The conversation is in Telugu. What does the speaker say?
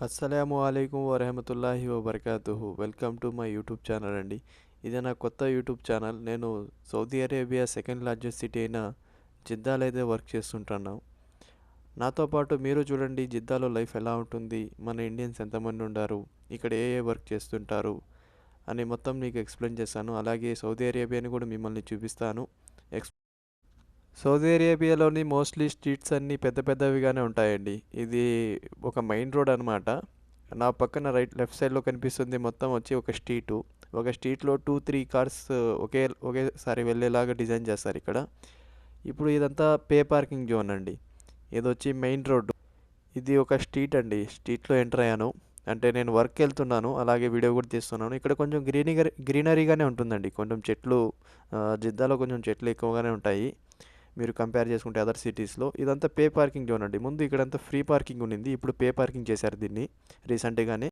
అస్సలాము అలైకుం వరహమతుల్లాహి వబర్కాతుహు. Welcome to my YouTube channel అండి. ఇది నా కొత్త యూట్యూబ్ ఛానల్. నేను Saudi Arabia second largest city అయిన జిద్దాలో అయితే వర్క్ చేస్తుంటున్నాను. నాతో పాటు మీరు చూడండి జిద్దాలో లైఫ్ ఎలా ఉంటుంది, మన ఇండియన్స్ ఎంతమంది ఉండారు, ఇక్కడ ఏ ఏ వర్క్ చేస్తుంటారు అని మొత్తం మీకు ఎక్స్ప్లెయిన్ చేస్తాను. అలాగే సౌదీ అరేబియాని కూడా మిమ్మల్ని చూపిస్తాను. సౌదీ అరేబియాలోని మోస్ట్లీ స్ట్రీట్స్ అన్నీ పెద్ద పెద్దవిగానే ఉంటాయండి. ఇది ఒక మెయిన్ రోడ్ అనమాట. నా పక్కన లెఫ్ట్ సైడ్లో కనిపిస్తుంది మొత్తం వచ్చి ఒక స్ట్రీటు. ఒక స్ట్రీట్లో 2-3 కార్స్ ఒకేసారి వెళ్ళేలాగా డిజైన్ చేస్తారు ఇక్కడ. ఇప్పుడు ఇదంతా పే పార్కింగ్ జోన్ అండి. ఇది వచ్చి మెయిన్ రోడ్డు. ఇది ఒక స్ట్రీట్ అండి. స్ట్రీట్లో ఎంటర్ అయ్యాను. అంటే నేను వర్క్ వెళ్తున్నాను, అలాగే వీడియో కూడా తీస్తున్నాను. ఇక్కడ కొంచెం గ్రీనరీగానే ఉంటుందండి. కొంచెం చెట్లు, జిద్దాలో కొంచెం చెట్లు ఎక్కువగానే ఉంటాయి మీరు కంపేర్ చేసుకుంటే అదర్ సిటీస్లో. ఇదంతా పే పార్కింగ్ జోన్ అండి. ముందు ఇక్కడంతా ఫ్రీ పార్కింగ్ ఉండింది, ఇప్పుడు పే పార్కింగ్ చేశారు దీన్ని రీసెంట్గానే.